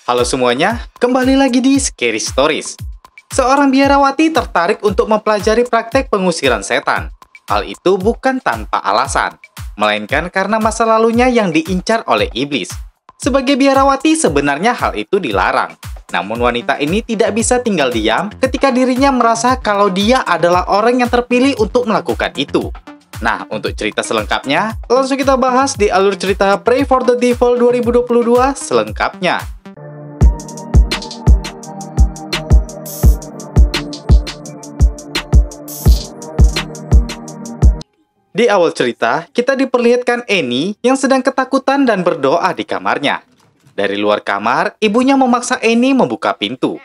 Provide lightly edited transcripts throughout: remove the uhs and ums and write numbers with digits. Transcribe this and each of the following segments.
Halo semuanya, kembali lagi di Scary Stories. Seorang biarawati tertarik untuk mempelajari praktek pengusiran setan. Hal itu bukan tanpa alasan, melainkan karena masa lalunya yang diincar oleh iblis. Sebagai biarawati sebenarnya hal itu dilarang. Namun wanita ini tidak bisa tinggal diam ketika dirinya merasa kalau dia adalah orang yang terpilih untuk melakukan itu. Nah, untuk cerita selengkapnya, langsung kita bahas di alur cerita Pray for the Devil 2022 selengkapnya. Di awal cerita, kita diperlihatkan Annie yang sedang ketakutan dan berdoa di kamarnya. Dari luar kamar, ibunya memaksa Annie membuka pintu.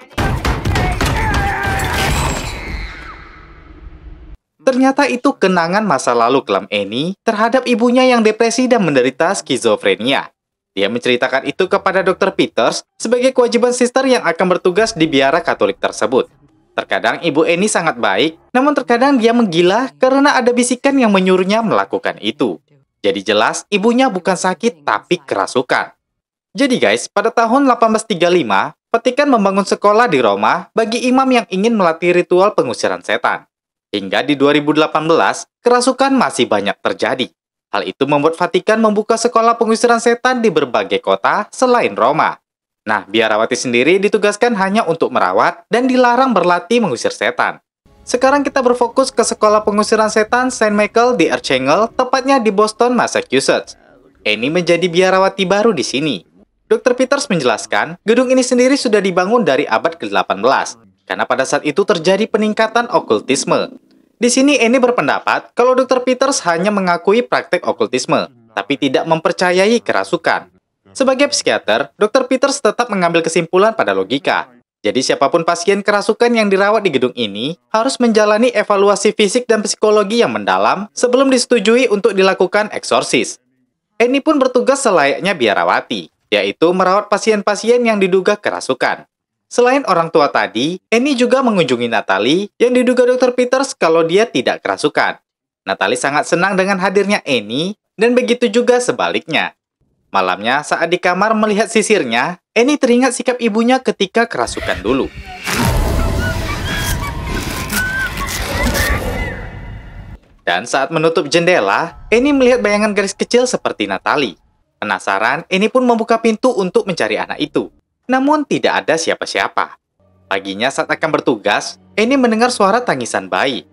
Ternyata itu kenangan masa lalu kelam Annie terhadap ibunya yang depresi dan menderita skizofrenia. Dia menceritakan itu kepada Dr. Peters sebagai kewajiban suster yang akan bertugas di biara Katolik tersebut. Terkadang ibu Annie sangat baik, namun terkadang dia menggila karena ada bisikan yang menyuruhnya melakukan itu. Jadi jelas, ibunya bukan sakit tapi kerasukan. Jadi guys, pada tahun 1835, Vatikan membangun sekolah di Roma bagi imam yang ingin melatih ritual pengusiran setan. Hingga di 2018, kerasukan masih banyak terjadi. Hal itu membuat Vatikan membuka sekolah pengusiran setan di berbagai kota selain Roma. Nah, biarawati sendiri ditugaskan hanya untuk merawat dan dilarang berlatih mengusir setan. Sekarang kita berfokus ke sekolah pengusiran setan St. Michael di Archangel, tepatnya di Boston, Massachusetts. Annie menjadi biarawati baru di sini. Dr. Peters menjelaskan, gedung ini sendiri sudah dibangun dari abad ke-18, karena pada saat itu terjadi peningkatan okultisme. Di sini Annie berpendapat kalau Dr. Peters hanya mengakui praktek okultisme, tapi tidak mempercayai kerasukan. Sebagai psikiater, Dr. Peters tetap mengambil kesimpulan pada logika. Jadi siapapun pasien kerasukan yang dirawat di gedung ini harus menjalani evaluasi fisik dan psikologi yang mendalam sebelum disetujui untuk dilakukan eksorsis. Annie pun bertugas selayaknya biarawati, yaitu merawat pasien-pasien yang diduga kerasukan. Selain orang tua tadi, Annie juga mengunjungi Natalie yang diduga Dr. Peters kalau dia tidak kerasukan. Natalie sangat senang dengan hadirnya Annie, dan begitu juga sebaliknya. Malamnya, saat di kamar melihat sisirnya, Annie teringat sikap ibunya ketika kerasukan dulu. Dan saat menutup jendela, Annie melihat bayangan garis kecil seperti Natalie. Penasaran, Annie pun membuka pintu untuk mencari anak itu. Namun tidak ada siapa-siapa. Paginya saat akan bertugas, Annie mendengar suara tangisan bayi.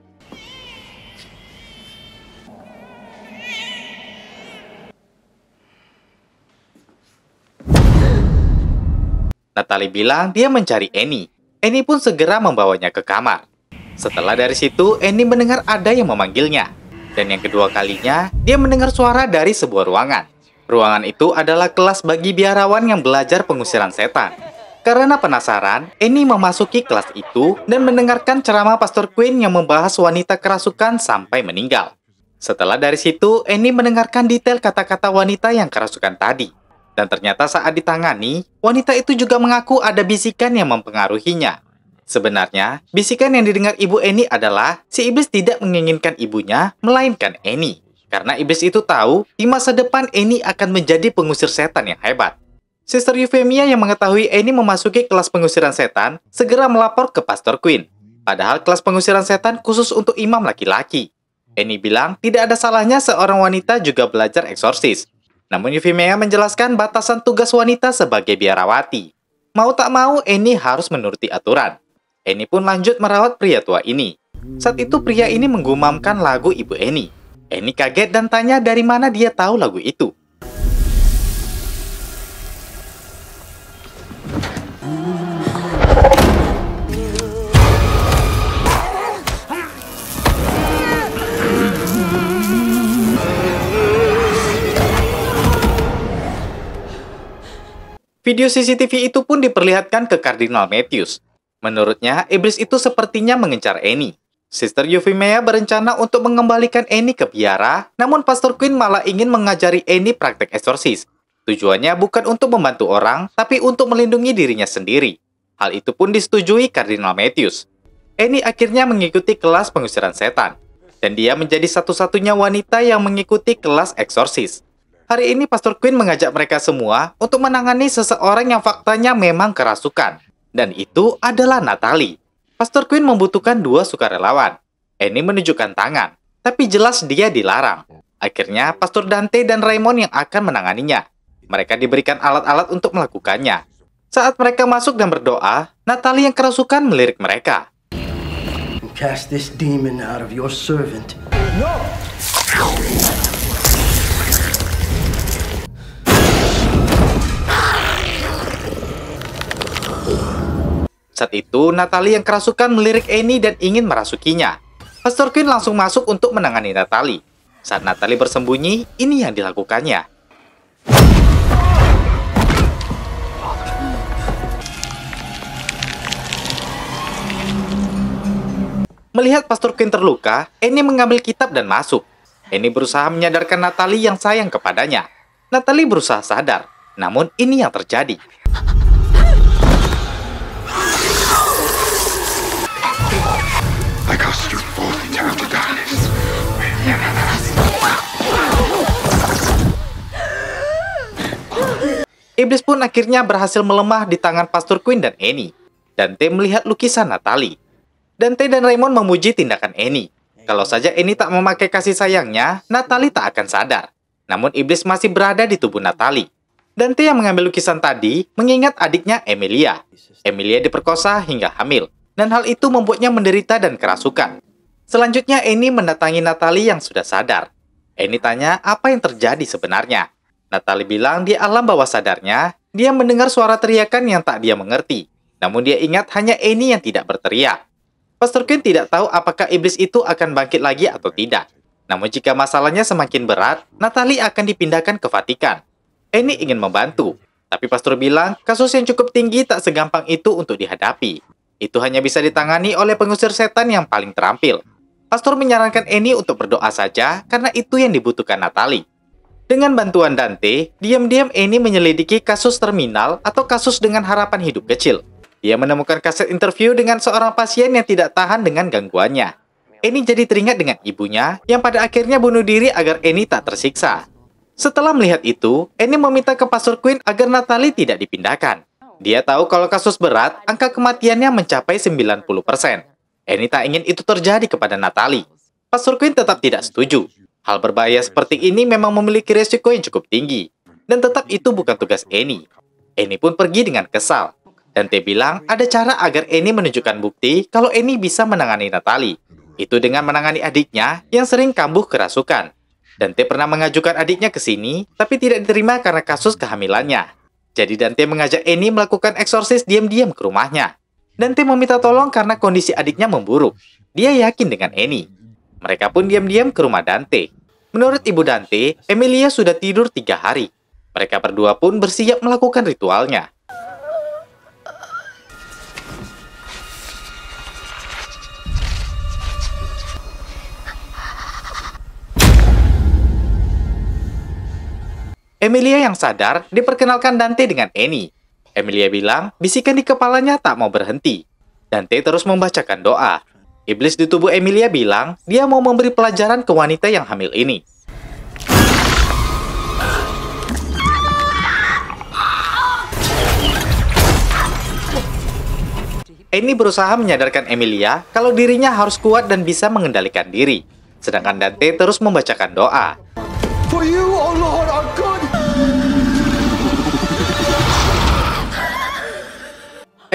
Natalie bilang dia mencari Annie. Annie pun segera membawanya ke kamar. Setelah dari situ, Annie mendengar ada yang memanggilnya. Dan yang kedua kalinya, dia mendengar suara dari sebuah ruangan. Ruangan itu adalah kelas bagi biarawan yang belajar pengusiran setan. Karena penasaran, Annie memasuki kelas itu dan mendengarkan ceramah Pastor Quinn yang membahas wanita kerasukan sampai meninggal. Setelah dari situ, Annie mendengarkan detail kata-kata wanita yang kerasukan tadi. Dan ternyata saat ditangani, wanita itu juga mengaku ada bisikan yang mempengaruhinya. Sebenarnya, bisikan yang didengar ibu Annie adalah si iblis tidak menginginkan ibunya, melainkan Annie. Karena iblis itu tahu, di masa depan Annie akan menjadi pengusir setan yang hebat. Sister Euphemia yang mengetahui Annie memasuki kelas pengusiran setan, segera melapor ke Pastor Quinn. Padahal kelas pengusiran setan khusus untuk imam laki-laki. Annie bilang tidak ada salahnya seorang wanita juga belajar eksorsis. Namun Euphemia menjelaskan batasan tugas wanita sebagai biarawati. Mau tak mau, Annie harus menuruti aturan. Annie pun lanjut merawat pria tua ini. Saat itu pria ini menggumamkan lagu ibu Annie. Annie kaget dan tanya dari mana dia tahu lagu itu. Video CCTV itu pun diperlihatkan ke Kardinal Matthews. Menurutnya, iblis itu sepertinya mengincar Annie. Sister Euphemia berencana untuk mengembalikan Annie ke biara, namun Pastor Quinn malah ingin mengajari Annie praktek eksorsis. Tujuannya bukan untuk membantu orang, tapi untuk melindungi dirinya sendiri. Hal itu pun disetujui Kardinal Matthews. Annie akhirnya mengikuti kelas pengusiran setan, dan dia menjadi satu-satunya wanita yang mengikuti kelas eksorsis. Hari ini Pastor Quinn mengajak mereka semua untuk menangani seseorang yang faktanya memang kerasukan. Dan itu adalah Natalie. Pastor Quinn membutuhkan 2 sukarelawan. Annie menunjukkan tangan, tapi jelas dia dilarang. Akhirnya Pastor Dante dan Raymond yang akan menanganinya. Mereka diberikan alat-alat untuk melakukannya. Saat mereka masuk dan berdoa, Natalie yang kerasukan melirik mereka. Cast this demon out of your servant. Saat itu, Natalie yang kerasukan melirik Annie dan ingin merasukinya. Pastor Quinn langsung masuk untuk menangani Natalie. Saat Natalie bersembunyi, ini yang dilakukannya. Melihat Pastor Quinn terluka, Annie mengambil kitab dan masuk. Annie berusaha menyadarkan Natalie yang sayang kepadanya. Natalie berusaha sadar, namun ini yang terjadi. I cast you forth into outer darkness. Iblis pun akhirnya berhasil melemah di tangan Pastor Quinn dan Annie. Dante melihat lukisan Natalie. Dante dan Raymond memuji tindakan Annie. Kalau saja Annie tak memakai kasih sayangnya, Natalie tak akan sadar. Namun iblis masih berada di tubuh Natalie. Dante yang mengambil lukisan tadi mengingat adiknya Emilia. Emilia diperkosa hingga hamil, dan hal itu membuatnya menderita dan kerasukan. Selanjutnya Annie mendatangi Natalie yang sudah sadar. Annie tanya apa yang terjadi sebenarnya. Natalie bilang di alam bawah sadarnya, dia mendengar suara teriakan yang tak dia mengerti. Namun dia ingat hanya Annie yang tidak berteriak. Pastor Quinn tidak tahu apakah iblis itu akan bangkit lagi atau tidak. Namun jika masalahnya semakin berat, Natalie akan dipindahkan ke Vatikan. Annie ingin membantu, tapi pastor bilang kasus yang cukup tinggi tak segampang itu untuk dihadapi. Itu hanya bisa ditangani oleh pengusir setan yang paling terampil. Pastor menyarankan Annie untuk berdoa saja karena itu yang dibutuhkan Natalie. Dengan bantuan Dante, diam-diam Annie menyelidiki kasus terminal atau kasus dengan harapan hidup kecil. Dia menemukan kaset interview dengan seorang pasien yang tidak tahan dengan gangguannya. Annie jadi teringat dengan ibunya yang pada akhirnya bunuh diri agar Annie tak tersiksa. Setelah melihat itu, Annie meminta ke Pastor Quinn agar Natalie tidak dipindahkan. Dia tahu kalau kasus berat, angka kematiannya mencapai 90%. Annie tak ingin itu terjadi kepada Natalie. Pastor Quinn tetap tidak setuju. Hal berbahaya seperti ini memang memiliki resiko yang cukup tinggi. Dan tetap itu bukan tugas Annie. Annie pun pergi dengan kesal. Dante bilang ada cara agar Annie menunjukkan bukti kalau Annie bisa menangani Natalie. Itu dengan menangani adiknya yang sering kambuh kerasukan. Dante pernah mengajukan adiknya ke sini, tapi tidak diterima karena kasus kehamilannya. Jadi Dante mengajak Annie melakukan eksorsis diam-diam ke rumahnya. Dante meminta tolong karena kondisi adiknya memburuk. Dia yakin dengan Annie. Mereka pun diam-diam ke rumah Dante. Menurut ibu Dante, Emilia sudah tidur 3 hari. Mereka berdua pun bersiap melakukan ritualnya. Emilia yang sadar diperkenalkan Dante dengan Annie. Emilia bilang bisikan di kepalanya tak mau berhenti. Dante terus membacakan doa. Iblis di tubuh Emilia bilang dia mau memberi pelajaran ke wanita yang hamil ini. Annie berusaha menyadarkan Emilia kalau dirinya harus kuat dan bisa mengendalikan diri. Sedangkan Dante terus membacakan doa. For you, O Lord, are good.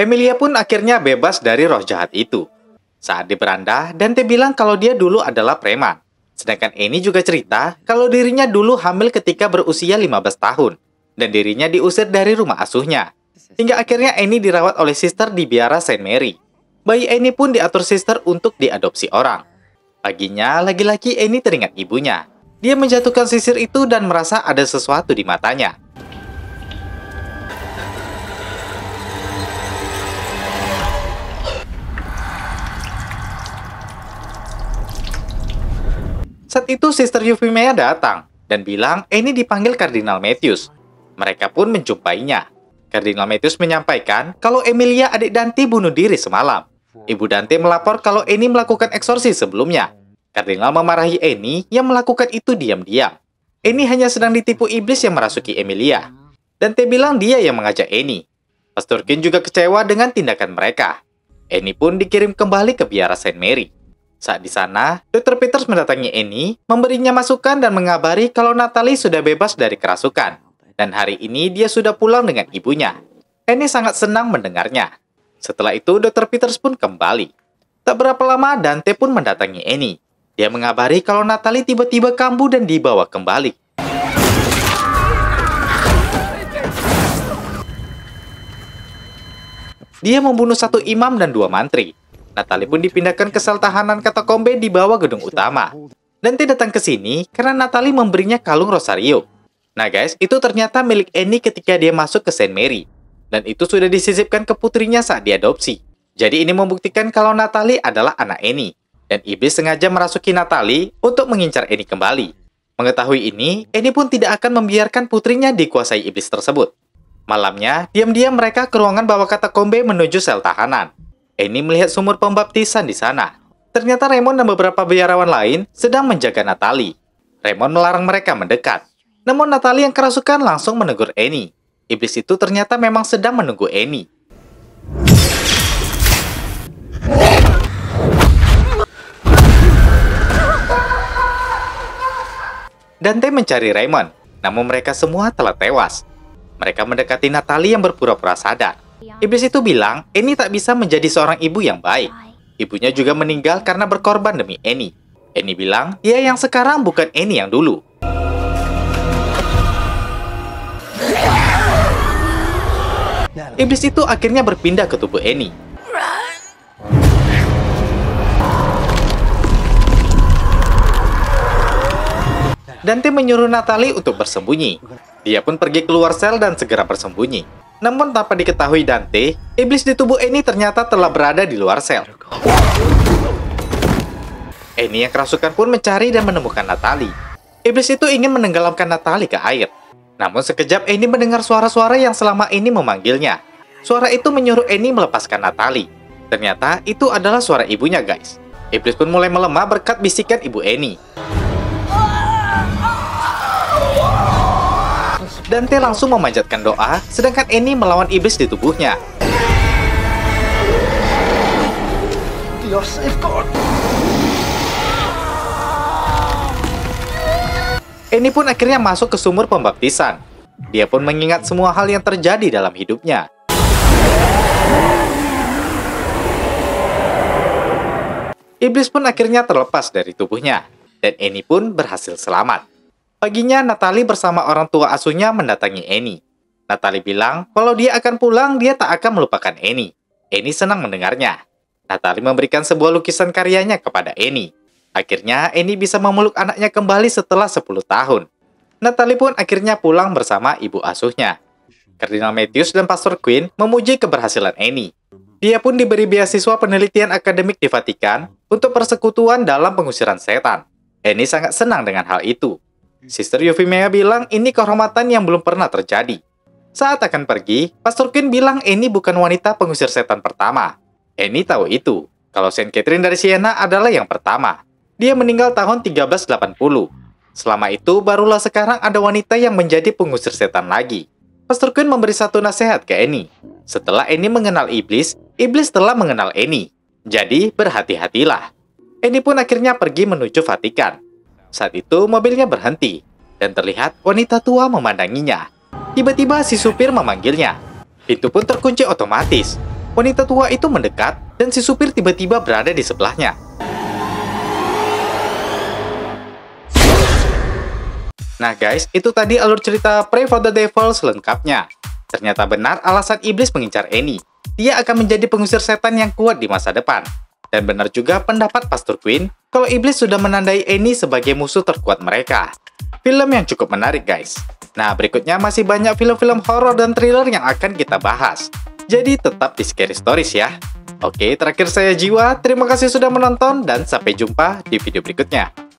Emilia pun akhirnya bebas dari roh jahat itu. Saat di beranda, Dante bilang kalau dia dulu adalah preman. Sedangkan Annie juga cerita kalau dirinya dulu hamil ketika berusia 15 tahun. Dan dirinya diusir dari rumah asuhnya. Hingga akhirnya Annie dirawat oleh suster di biara Saint Mary. Bayi Annie pun diatur suster untuk diadopsi orang. Paginya, lagi-lagi Annie teringat ibunya. Dia menjatuhkan sisir itu dan merasa ada sesuatu di matanya. Saat itu Sister Euphemia datang dan bilang Annie dipanggil Kardinal Matthews. Mereka pun menjumpainya. Kardinal Matthews menyampaikan kalau Emilia adik Dante bunuh diri semalam. Ibu Dante melapor kalau Annie melakukan eksorsis sebelumnya. Kardinal memarahi Annie yang melakukan itu diam-diam. Annie hanya sedang ditipu iblis yang merasuki Emilia. Dante bilang dia yang mengajak Annie. Pastor Quinn juga kecewa dengan tindakan mereka. Annie pun dikirim kembali ke biara Saint Mary. Saat di sana, Dr. Peters mendatangi Annie, memberinya masukan dan mengabari kalau Natalie sudah bebas dari kerasukan. Dan hari ini dia sudah pulang dengan ibunya. Annie sangat senang mendengarnya. Setelah itu, Dr. Peters pun kembali. Tak berapa lama, Dante pun mendatangi Annie. Dia mengabari kalau Natalie tiba-tiba kambuh dan dibawa kembali. Dia membunuh 1 imam dan 2 mantri. Natalie pun dipindahkan ke sel tahanan katakombe di bawah gedung utama. Dante datang ke sini karena Natalie memberinya kalung Rosario. Nah guys, itu ternyata milik Annie ketika dia masuk ke Saint Mary. Dan itu sudah disisipkan ke putrinya saat diadopsi. Jadi ini membuktikan kalau Natalie adalah anak Annie. Dan iblis sengaja merasuki Natalie untuk mengincar Annie kembali. Mengetahui ini, Annie pun tidak akan membiarkan putrinya dikuasai iblis tersebut. Malamnya, diam-diam mereka ke ruangan bawah katakombe menuju sel tahanan. Annie melihat sumur pembaptisan di sana. Ternyata Raymond dan beberapa biarawan lain sedang menjaga Natalie. Raymond melarang mereka mendekat. Namun Natalie yang kerasukan langsung menegur Annie. Iblis itu ternyata memang sedang menunggu Annie. Dante mencari Raymond, namun mereka semua telah tewas. Mereka mendekati Natalie yang berpura-pura sadar. Iblis itu bilang, Annie tak bisa menjadi seorang ibu yang baik. Ibunya juga meninggal karena berkorban demi Annie. Annie bilang, dia yang sekarang bukan Annie yang dulu. Iblis itu akhirnya berpindah ke tubuh Annie. Dante menyuruh Natalie untuk bersembunyi. Dia pun pergi keluar sel dan segera bersembunyi. Namun tanpa diketahui Dante, iblis di tubuh Annie ternyata telah berada di luar sel. Annie yang kerasukan pun mencari dan menemukan Natalie. Iblis itu ingin menenggelamkan Natalie ke air. Namun sekejap Annie mendengar suara-suara yang selama ini memanggilnya. Suara itu menyuruh Annie melepaskan Natalie. Ternyata itu adalah suara ibunya guys. Iblis pun mulai melemah berkat bisikan ibu Annie. Dante langsung memanjatkan doa, sedangkan Annie melawan iblis di tubuhnya. Annie pun akhirnya masuk ke sumur pembaptisan. Dia pun mengingat semua hal yang terjadi dalam hidupnya. Iblis pun akhirnya terlepas dari tubuhnya, dan Annie pun berhasil selamat. Paginya, Natalie bersama orang tua asuhnya mendatangi Annie. Natalie bilang kalau dia akan pulang, dia tak akan melupakan Annie. Annie senang mendengarnya. Natalie memberikan sebuah lukisan karyanya kepada Annie. Akhirnya, Annie bisa memeluk anaknya kembali setelah 10 tahun. Natalie pun akhirnya pulang bersama ibu asuhnya. Kardinal Matthews dan Pastor Quinn memuji keberhasilan Annie. Dia pun diberi beasiswa penelitian akademik di Vatikan untuk persekutuan dalam pengusiran setan. Annie sangat senang dengan hal itu. Sister Euphemia bilang ini kehormatan yang belum pernah terjadi. Saat akan pergi, Pastor Quinn bilang Annie bukan wanita pengusir setan pertama. Annie tahu itu, kalau Saint Catherine dari Siena adalah yang pertama. Dia meninggal tahun 1380. Selama itu, barulah sekarang ada wanita yang menjadi pengusir setan lagi. Pastor Quinn memberi satu nasihat ke Annie. Setelah Annie mengenal iblis, iblis telah mengenal Annie. Jadi, berhati-hatilah. Annie pun akhirnya pergi menuju Vatikan. Saat itu mobilnya berhenti, dan terlihat wanita tua memandanginya. Tiba-tiba si supir memanggilnya. Pintu pun terkunci otomatis. Wanita tua itu mendekat, dan si supir tiba-tiba berada di sebelahnya. Nah guys, itu tadi alur cerita Pray for the Devil selengkapnya. Ternyata benar alasan iblis mengincar Annie. Dia akan menjadi pengusir setan yang kuat di masa depan. Dan benar juga pendapat Pastor Quinn kalau iblis sudah menandai Annie sebagai musuh terkuat mereka. Film yang cukup menarik guys. Nah berikutnya masih banyak film-film horor dan thriller yang akan kita bahas. Jadi tetap di Scary Stories ya. Oke, terakhir saya Jiwa, terima kasih sudah menonton dan sampai jumpa di video berikutnya.